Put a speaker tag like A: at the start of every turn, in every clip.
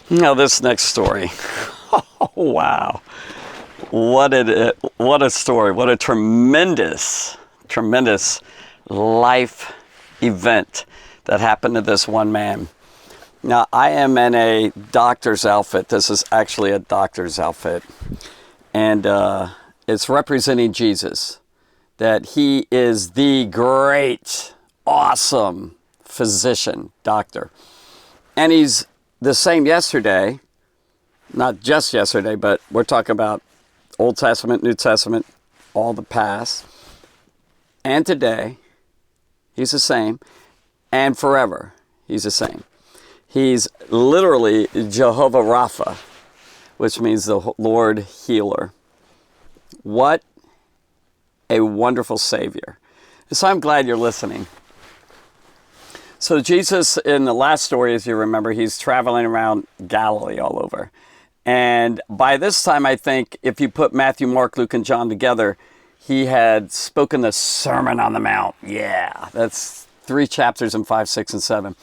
A: Now this next story. Oh, wow. What a story. What a tremendous life event that happened to this one man. Now, I am in a doctor's outfit. This is actually a doctor's outfit. And it's representing Jesus. That he is the great, awesome physician, doctor. And he's the same yesterday, not just yesterday, but we're talking about Old Testament, New Testament, all the past. And today, he's the same. And forever, he's the same. He's literally Jehovah Rapha, which means the Lord healer. What a wonderful Savior. So I'm glad you're listening. So Jesus, in the last story, as you remember, he's traveling around Galilee all over. And by this time, I think, if you put Matthew, Mark, Luke, and John together, he had spoken the Sermon on the Mount. Yeah, that's 3 chapters in 5, 6, and 7.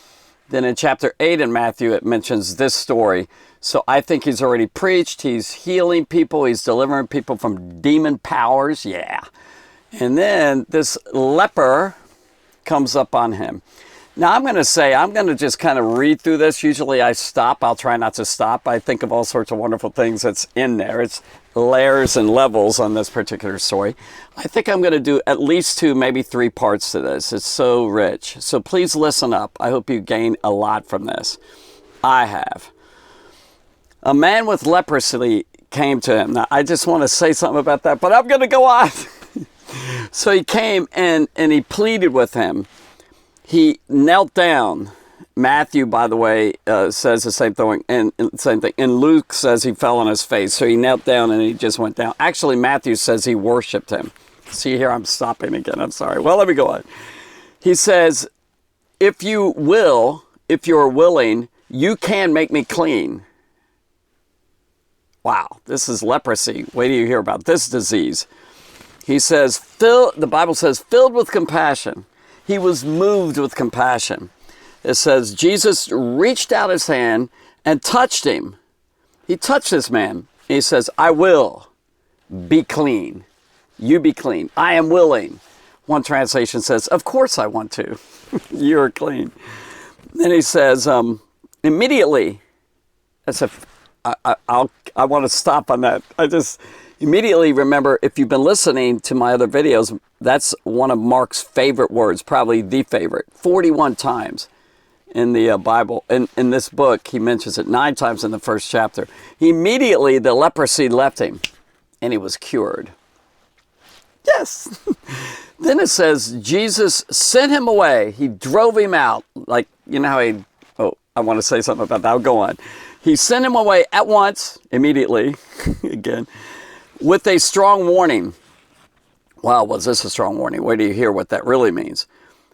A: Then in chapter 8 in Matthew, it mentions this story. So I think he's already preached. He's healing people. He's delivering people from demon powers. Yeah. And then this leper comes up on him. Now, I'm going to just kind of read through this. Usually I stop. I'll try not to stop. I think of all sorts of wonderful things that's in there. It's layers and levels on this particular story. I think I'm going to do at least 2, maybe 3 parts to this. It's so rich. So please listen up. I hope you gain a lot from this. I have. A man with leprosy came to him. Now, I just want to say something about that, but I'm going to go on. So he came and he pleaded with him. He knelt down. Matthew, by the way, says the same thing. And Luke says he fell on his face. So he knelt down and he just went down. Actually, Matthew says he worshiped him. See here, I'm stopping again. I'm sorry. Well, let me go on. He says, if you're willing, you can make me clean. Wow, this is leprosy. Wait till you hear about this disease. He says, the Bible says, filled with compassion. He was moved with compassion. It says, Jesus reached out his hand and touched him. He touched this man. He says, I will be clean. You be clean. I am willing. One translation says, of course I want to. You're clean. Then he says, immediately, I want to stop on that. I just immediately remember, if you've been listening to my other videos, that's one of Mark's favorite words, probably the favorite, 41 times in the Bible. In this book, he mentions it 9 times in the first chapter. Immediately, the leprosy left him, and he was cured. Yes. Then it says, Jesus sent him away. He drove him out. Like, you know how I want to say something about that. I'll go on. He sent him away at once, immediately, again, with a strong warning. Wow, was this a strong warning? Wait till you hear what that really means.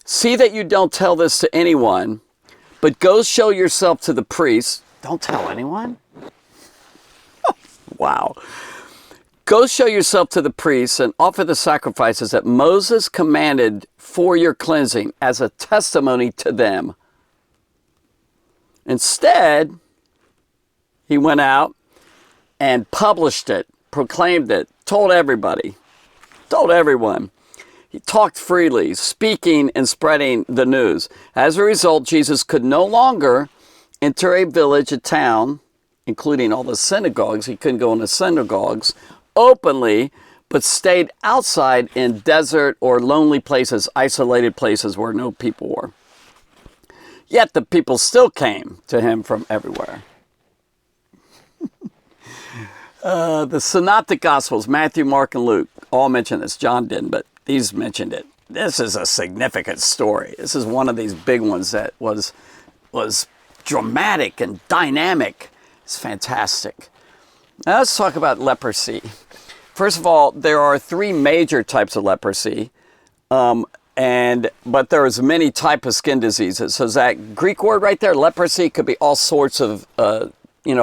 A: See that you don't tell this to anyone, but go show yourself to the priest. Don't tell anyone? Wow. Go show yourself to the priests and offer the sacrifices that Moses commanded for your cleansing as a testimony to them. Instead, he went out and published it, proclaimed it, told everybody, told everyone. He talked freely, speaking and spreading the news. As a result, Jesus could no longer enter a village, a town, including all the synagogues. He couldn't go in the synagogues openly, but stayed outside in desert or lonely places, isolated places where no people were. Yet the people still came to him from everywhere. The Synoptic Gospels, Matthew, Mark, and Luke, all mention this. John didn't, but these mentioned it. This is a significant story. This is one of these big ones that was dramatic and dynamic. It's fantastic. Now let's talk about leprosy. First of all, there are 3 major types of leprosy, but there is many types of skin diseases. So that Greek word right there, leprosy, could be all sorts of a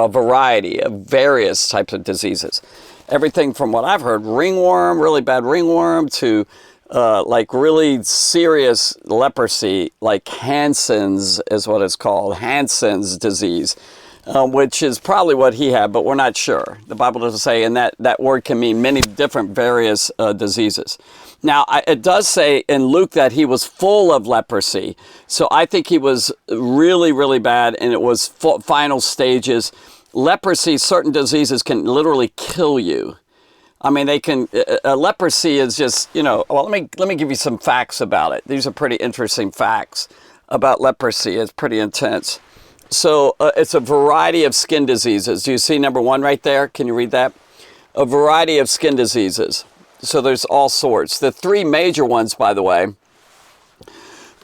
A: variety of various types of diseases. Everything from what I've heard, ringworm, really bad ringworm, to like really serious leprosy, like Hansen's is what it's called, Hansen's disease. which is probably what he had, but we're not sure. The Bible doesn't say, and that word can mean many different various diseases. Now, it does say in Luke that he was full of leprosy. So I think he was really, really bad, and it was final stages. Leprosy, certain diseases can literally kill you. I mean, they can, leprosy is just, well, let me give you some facts about it. These are pretty interesting facts about leprosy. It's pretty intense. So it's a variety of skin diseases. Do you see number 1 right there? Can you read that? A variety of skin diseases. So there's all sorts. The 3 major ones, by the way.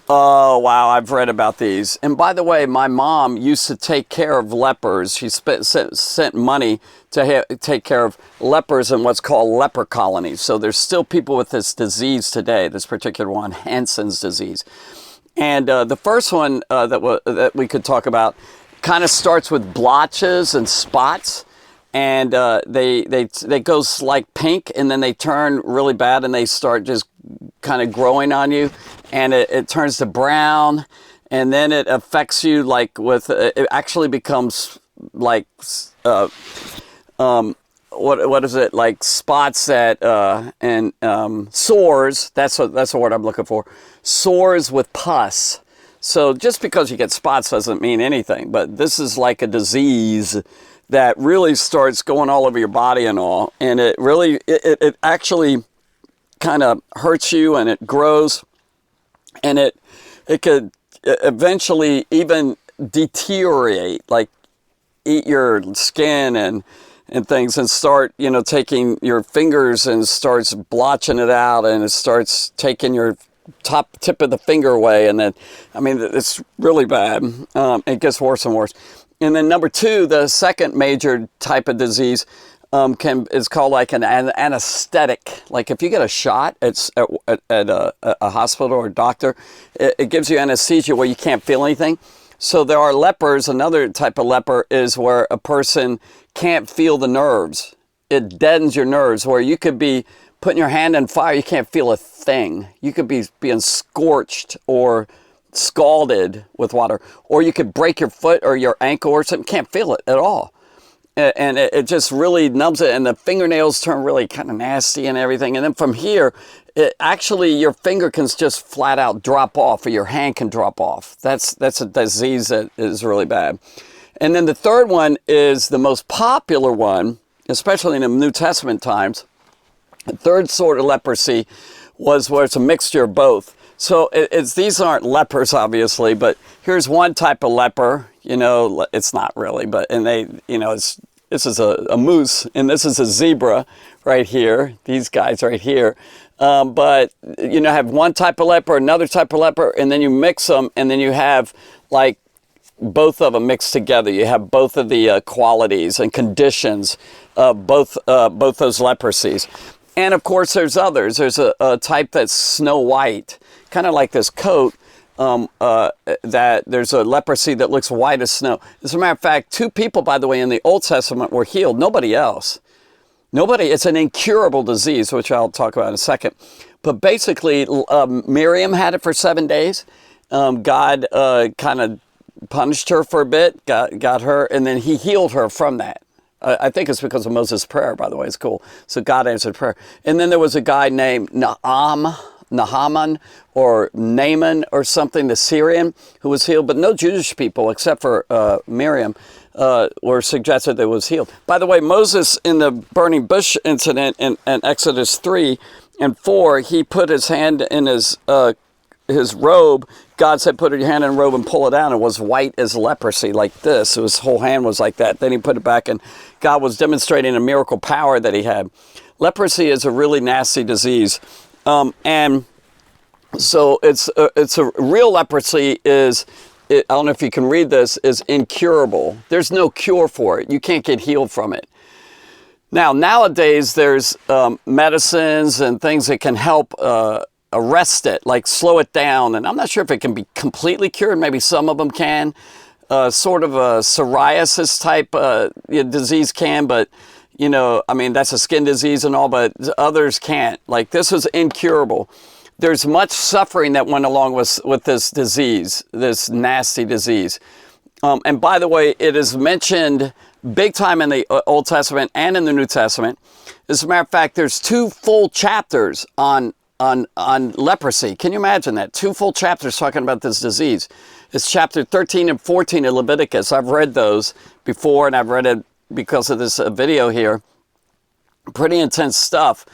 A: Oh, wow, I've read about these. And by the way, my mom used to take care of lepers. She sent money to take care of lepers in what's called leper colonies. So there's still people with this disease today, this particular one, Hansen's disease. And the first one that we could talk about kind of starts with blotches and spots. And they go like pink, and then they turn really bad, and they start just kind of growing on you, and it turns to brown, and then it affects you like it actually becomes like what is it, like spots that and sores. That's the word I'm looking for. Sores with pus. So just because you get spots doesn't mean anything, but this is like a disease that really starts going all over your body and all, and it really it actually kind of hurts you, and it grows, and it could eventually even deteriorate, like eat your skin and things, and start taking your fingers and starts blotching it out, and it starts taking your top tip of the finger away, and then it's really bad. It gets worse and worse. And then number 2, the second major type of disease is called like an anesthetic. Like if you get a shot at a hospital or a doctor, it gives you anesthesia where you can't feel anything. So there are lepers. Another type of leper is where a person can't feel the nerves. It deadens your nerves, where you could be putting your hand in fire, you can't feel a thing. You could be being scorched or scalded with water, or you could break your foot or your ankle or something, can't feel it at all, and it just really numbs it, and the fingernails turn really kind of nasty and everything. And then from here, actually your finger can just flat out drop off, or your hand can drop off. That's a disease that is really bad. And then the third one is the most popular one, especially in the New Testament times. The third sort of leprosy was where it's a mixture of both. So these aren't lepers, obviously, but here's one type of leper. It's not really, but this is a moose, and this is a zebra right here. These guys right here, but have one type of leper, another type of leper, and then you mix them, and then you have like both of them mixed together. You have both of the qualities and conditions of both those leprosies. And of course, there's others. There's a type that's snow white, kind of like this coat, that there's a leprosy that looks white as snow. As a matter of fact, 2 people, by the way, in the Old Testament were healed. Nobody else. It's an incurable disease, which I'll talk about in a second. But basically, Miriam had it for 7 days. God kind of punished her for a bit, got her, and then he healed her from that. I think it's because of Moses' prayer, by the way. It's cool. So God answered prayer. And then there was a guy named Naaman or Naaman or something, the Syrian, who was healed. But no Jewish people, except for Miriam, were suggested that was healed. By the way, Moses, in the burning bush incident in Exodus 3 and 4, he put his hand in his robe. God said, put your hand in a robe and pull it out. It was white as leprosy, like this. His whole hand was like that. Then he put it back, and God was demonstrating a miracle power that he had. Leprosy is a really nasty disease. And so it's a real leprosy is, I don't know if you can read this, is incurable. There's no cure for it. You can't get healed from it. Now, nowadays, there's medicines and things that can help arrest it, like slow it down. And I'm not sure if it can be completely cured. Maybe some of them can. Sort of a psoriasis type disease can, but that's a skin disease and all, but others can't. Like this was incurable. There's much suffering that went along with this disease, this nasty disease. And by the way, it is mentioned big time in the Old Testament and in the New Testament. As a matter of fact, there's 2 full chapters on leprosy. Can you imagine that? 2 full chapters talking about this disease. It's chapter 13 and 14 in Leviticus. I've read those before, and I've read it because of this video here. Pretty intense stuff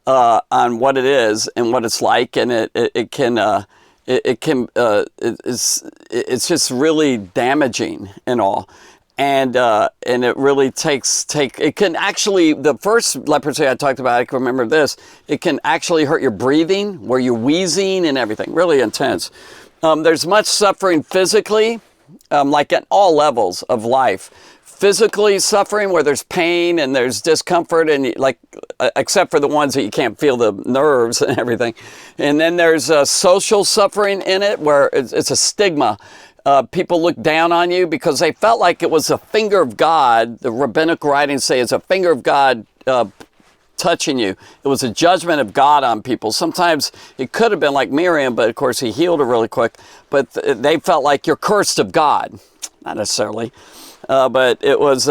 A: on what it is and what it's like, and it's just really damaging and all. And it really it can actually, the first leprosy I talked about, I can remember this, it can actually hurt your breathing, where you're wheezing and everything, really intense. There's much suffering physically, like at all levels of life. Physically suffering, where there's pain and there's discomfort, and except for the ones that you can't feel the nerves and everything. And then there's social suffering in it, where it's a stigma. People look down on you because they felt like it was a finger of God. The rabbinic writings say it's a finger of God touching you. It was a judgment of God on people. Sometimes it could have been like Miriam, but of course he healed her really quick. But they felt like you're cursed of God. Not necessarily. But it was,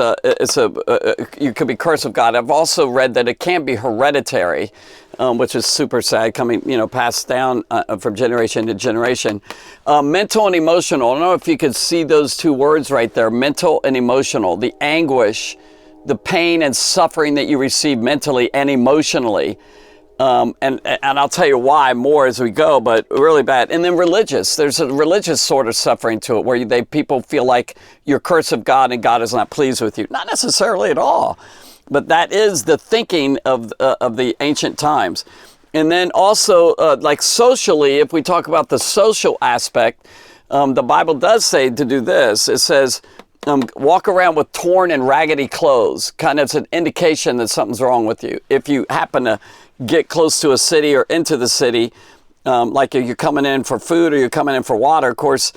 A: you could be cursed of God. I've also read that it can be hereditary, which is super sad, coming, passed down from generation to generation. Mental and emotional. I don't know if you could see those 2 words right there, mental and emotional. The anguish, the pain and suffering that you receive mentally and emotionally. And I'll tell you why more as we go, but really bad. And then religious. There's a religious sort of suffering to it, where people feel like you're cursed of God and God is not pleased with you. Not necessarily at all, but that is the thinking of the ancient times. And then also, like socially, if we talk about the social aspect, the Bible does say to do this. It says, walk around with torn and raggedy clothes. Kind of it's an indication that something's wrong with you. If you happen to get close to a city or into the city, like if you're coming in for food or you're coming in for water, of course,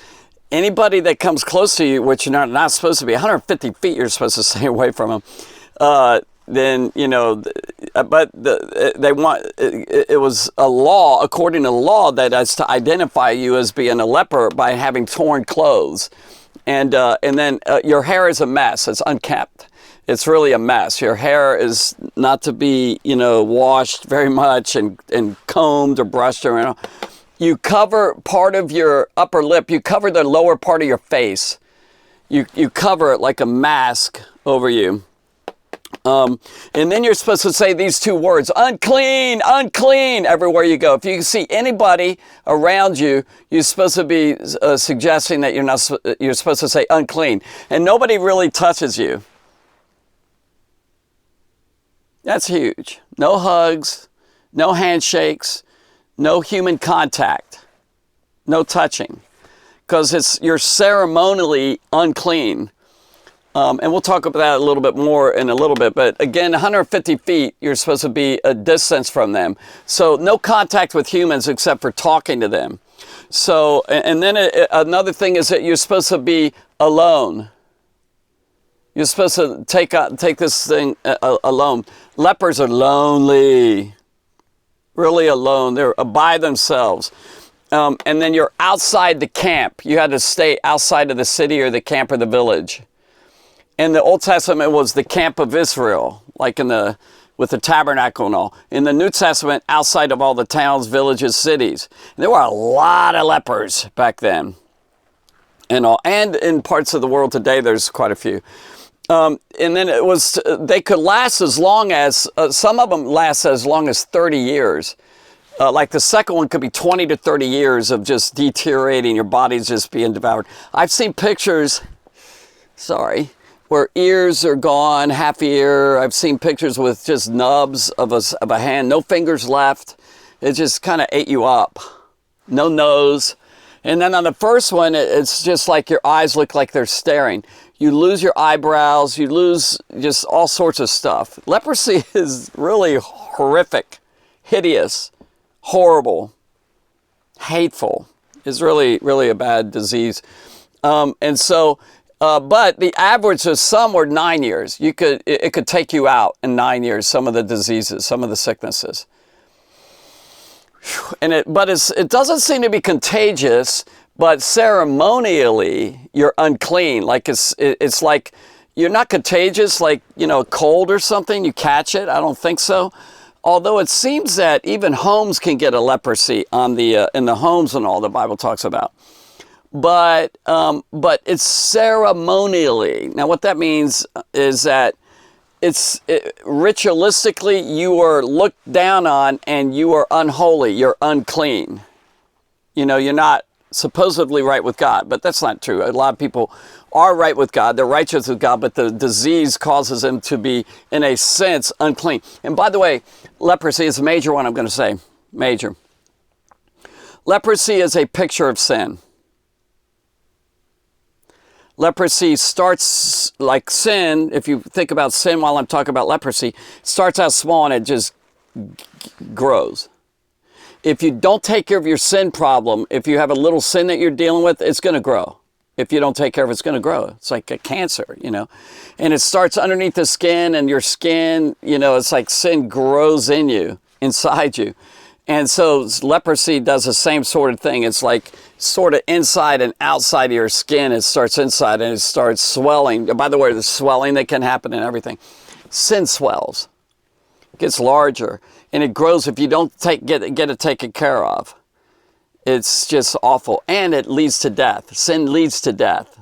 A: anybody that comes close to you, which you're not supposed to be, 150 feet, you're supposed to stay away from them. Then, but it was a law, according to the law, that is to identify you as being a leper by having torn clothes. And then your hair is a mess. It's unkempt. It's really a mess. Your hair is not to be, washed very much and combed or brushed around. You cover part of your upper lip. You cover the lower part of your face. You cover it like a mask over you. And then you're supposed to say these 2 words, unclean, unclean, everywhere you go. If you see anybody around you, you're supposed to be suggesting that you're supposed to say unclean. And nobody really touches you. That's huge. No hugs, no handshakes, no human contact, no touching, because you're ceremonially unclean. And we'll talk about that a little bit more in a little bit. But again, 150 feet, you're supposed to be a distance from them. So no contact with humans except for talking to them. So, and then another thing is that you're supposed to be alone. You're supposed to take this thing alone. Lepers are lonely, really alone. They're by themselves. And then you're outside the camp. You had to stay outside of the city or the camp or the village. In the Old Testament, it was the camp of Israel, like with the tabernacle and all. In the New Testament, outside of all the towns, villages, cities. And there were a lot of lepers back then. And in parts of the world today, there's quite a few. And then they could last as long as, some of them last as long as 30 years. Like the second one could be 20 to 30 years of just deteriorating, your body's just being devoured. I've seen pictures, where ears are gone, half ear. I've seen pictures with just nubs of a hand, no fingers left. It just kind of ate you up. No nose. And then on the first one, it's just like your eyes look like they're staring. You lose your eyebrows, you lose just all sorts of stuff. Leprosy is really horrific, hideous, horrible, hateful. It's really, really a bad disease. But the average of some were 9 years. It could take you out in 9 years, some of the diseases, some of the sicknesses. And it doesn't seem to be contagious, But ceremonially, you're unclean. Like it's like you're not contagious, like, you know, a cold or something. You catch it. I don't think so. Although it seems that even homes can get a leprosy on the in the homes and all the Bible talks about. But it's ceremonially. Now, what that means is that ritualistically you are looked down on and you are unholy. You're unclean. You know, you're not supposedly right with God, but that's not true. A lot of people are right with God. They're righteous with God, but the disease causes them to be, in a sense, unclean. And by the way, leprosy is a major one, I'm going to say. Major. Leprosy is a picture of sin. Leprosy starts like sin. If you think about sin while I'm talking about leprosy, it starts out small and it just grows. If you don't take care of your sin problem, if you have a little sin that you're dealing with, it's going to grow. If you don't take care of it, it's going to grow. It's like a cancer, you know. And it starts underneath the skin, and your skin, you know, it's like sin grows in you, inside you. And so leprosy does the same sort of thing. It's like sort of inside and outside of your skin. It starts inside and it starts swelling. By the way, the swelling that can happen and everything. Sin swells. It gets larger. And it grows if you don't get it taken care of. It's just awful. And it leads to death. Sin leads to death.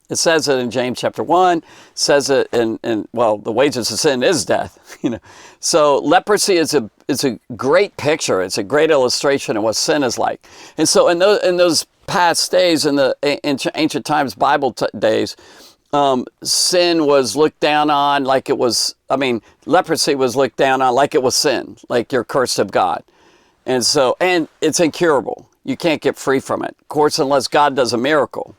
A: It says it in James chapter 1. It says it well, the wages of sin is death. You know. So leprosy is a great picture. It's a great illustration of what sin is like. And so in those past days, in the ancient times, Bible days, sin was looked down on like it was, leprosy was looked down on like it was sin, like you're cursed of God. And so, and it's incurable. You can't get free from it, of course, unless God does a miracle.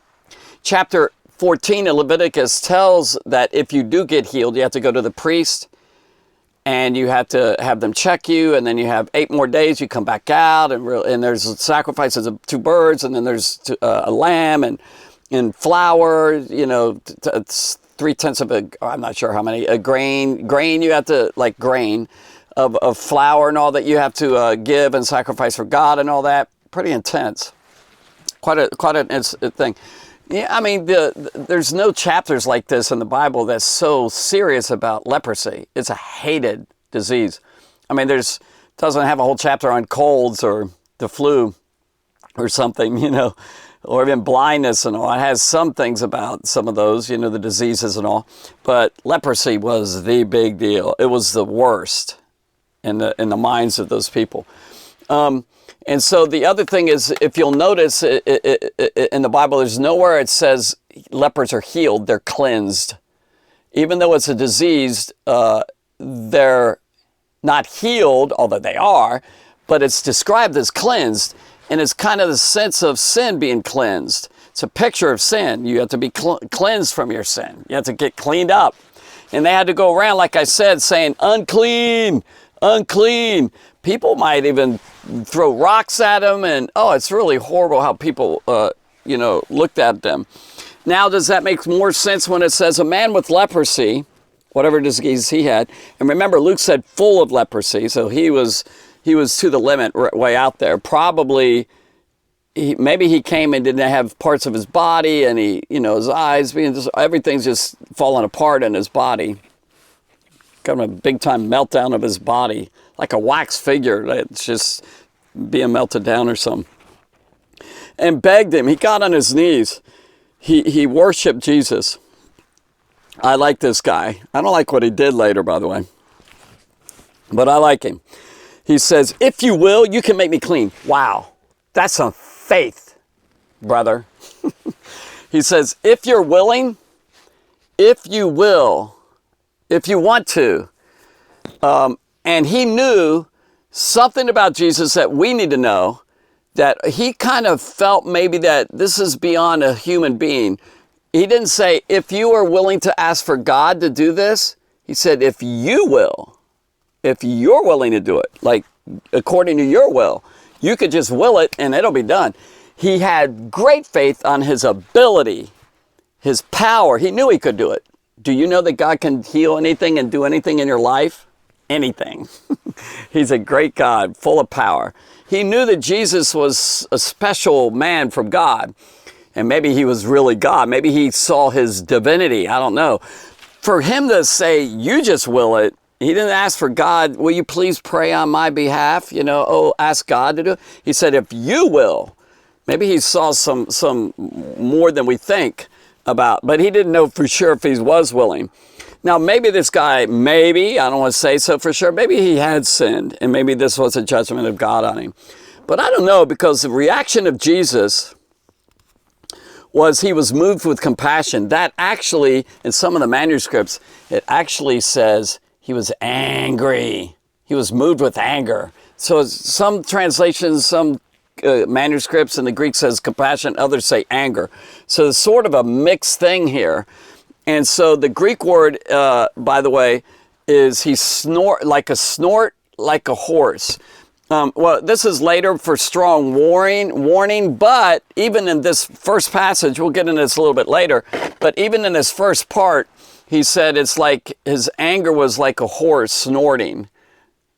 A: Chapter 14 of Leviticus tells that if you do get healed, you have to go to the priest and you have to have them check you, and then you have 8 more days, you come back out, and there's sacrifices of 2 birds, and then there's a lamb and flour, you know, 3/10 of I'm not sure how many, a grain you have to, like grain of flour and all that you have to give and sacrifice for God and all that. Pretty intense. Quite a thing. Yeah, there's no chapters like this in the Bible that's so serious about leprosy. It's a hated disease. Doesn't have a whole chapter on colds or the flu or something, you know, or even blindness and all. It has some things about some of those, you know, the diseases and all. But leprosy was the big deal. It was the worst in the minds of those people. And so the other thing is, if you'll notice in the Bible, there's nowhere it says lepers are healed, they're cleansed. Even though it's a disease, they're not healed, although they are, but it's described as cleansed. And it's kind of the sense of sin being cleansed. It's a picture of sin. You have to be cleansed from your sin. You have to get cleaned up. And they had to go around, like I said, saying, unclean, unclean. People might even throw rocks at them, and it's really horrible how people, looked at them. Now, does that make more sense when it says a man with leprosy, whatever disease he had? And remember, Luke said full of leprosy, so he was to the limit, way out there. Probably, maybe he came and didn't have parts of his body, and his eyes, everything's just falling apart in his body. Got a big time meltdown of his body, like a wax figure that's just being melted down or something. And begged him. He got on his knees. He worshiped Jesus. I like this guy. I don't like what he did later, by the way, but I like him. He says, if you will, you can make me clean. Wow, that's some faith, brother. He says, if you're willing, if you will, if you want to. And he knew something about Jesus that we need to know, that he kind of felt maybe that this is beyond a human being. He didn't say, if you are willing to ask for God to do this. He said, if you will, if you're willing to do it, like according to your will, you could just will it and it'll be done. He had great faith on his ability, his power. He knew he could do it. Do you know that God can heal anything and do anything in your life? anything. He's a great God, full of power. He knew that Jesus was a special man from God. And maybe he was really God. Maybe he saw his divinity. I don't know. For him to say, you just will it, he didn't ask for God, will you please pray on my behalf? You know, oh, ask God to do it. He said, if you will. Maybe he saw some more than we think about, but he didn't know for sure if he was willing. Now, maybe this guy, I don't want to say so for sure, maybe he had sinned, and maybe this was a judgment of God on him. But I don't know, because the reaction of Jesus was he was moved with compassion. That actually, in some of the manuscripts, it actually says he was angry. He was moved with anger. So some translations, some manuscripts in the Greek says compassion, others say anger. So it's sort of a mixed thing here. And so the Greek word, by the way, is he snort like a horse. Well, this is later for strong warning, but even in this first passage, we'll get into this a little bit later, but even in this first part, he said it's like his anger was like a horse snorting.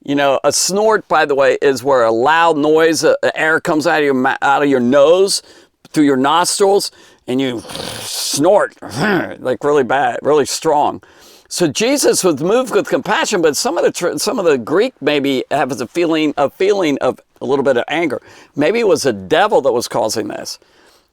A: You know, a snort, by the way, is where a loud noise, air comes out of your nose, through your nostrils, and you snort, like really bad, really strong. So Jesus was moved with compassion, but some of the Greek maybe has a feeling of a little bit of anger. Maybe it was a devil that was causing this.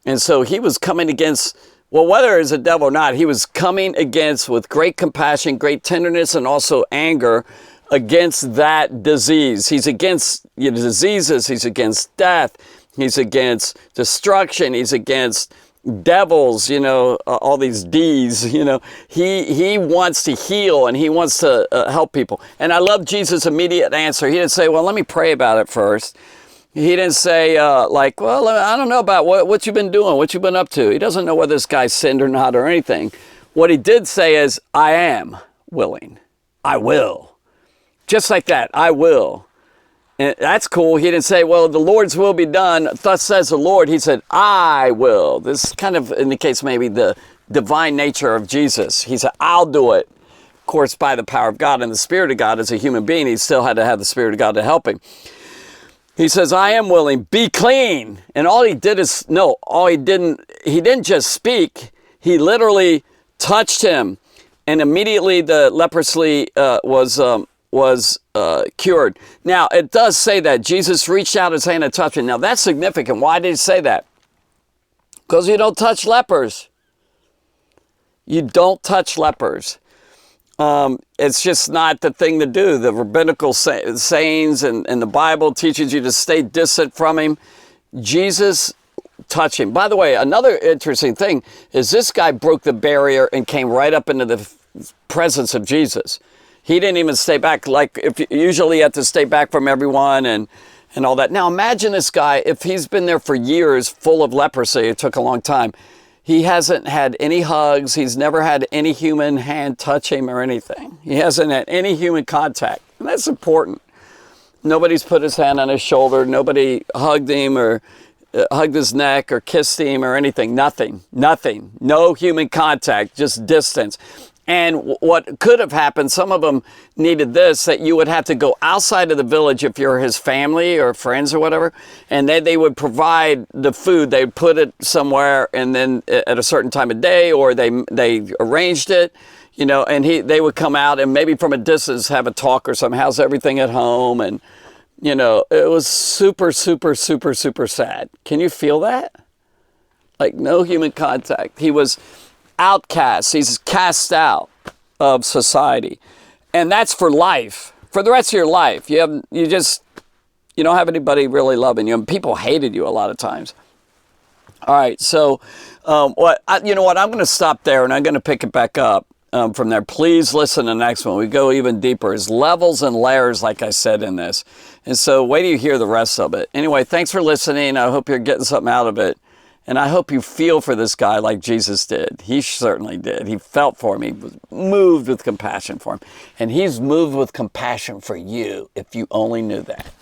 A: And so he was coming against, well, whether it's a devil or not, he was coming against with great compassion, great tenderness, and also anger against that disease. He's against diseases, he's against death, he's against destruction, he's against devils, all these D's, he wants to heal and he wants to help people. And I love Jesus' immediate answer. He didn't say, well, let me pray about it first. He didn't say well, I don't know about what you've been doing, what you've been up to. He doesn't know whether this guy sinned or not or anything. What he did say is, I am willing. I will. Just like that, I will. And that's cool. He didn't say, well, the Lord's will be done. Thus says the Lord. He said, I will. This kind of indicates maybe the divine nature of Jesus. He said, I'll do it. Of course, by the power of God and the Spirit of God. As a human being, he still had to have the Spirit of God to help him. He says, I am willing. Be clean. And all he did is, he didn't just speak. He literally touched him. And immediately the leprosy was cured. Now, it does say that Jesus reached out his hand and touched him. Now, that's significant. Why did he say that? Because you don't touch lepers. You don't touch lepers. It's just not the thing to do. The rabbinical sayings and the Bible teaches you to stay distant from him. Jesus touched him. By the way, another interesting thing is this guy broke the barrier and came right up into the presence of Jesus. He didn't even stay back. Like, if usually you have to stay back from everyone and all that. Now imagine this guy, if he's been there for years full of leprosy, it took a long time. He hasn't had any hugs. He's never had any human hand touch him or anything. He hasn't had any human contact. And that's important. Nobody's put his hand on his shoulder. Nobody hugged him or hugged his neck or kissed him or anything. Nothing. No human contact, just distance. And what could have happened, some of them needed this, that you would have to go outside of the village if you're his family or friends or whatever, and they would provide the food. They'd put it somewhere and then at a certain time of day, or they arranged it, and they would come out and maybe from a distance have a talk or something. How's everything at home? And, it was super, super, super, super sad. Can you feel that? Like no human contact. He was outcast. He's cast out of society. And that's for life. For the rest of your life. You don't have anybody really loving you. And people hated you a lot of times. All right. So, I'm going to stop there and I'm going to pick it back up from there. Please listen to the next one. We go even deeper. There's levels and layers, like I said in this. And so wait till you hear the rest of it. Anyway, thanks for listening. I hope you're getting something out of it. And I hope you feel for this guy like Jesus did. He certainly did. He felt for him. He was moved with compassion for him. And he's moved with compassion for you, if you only knew that.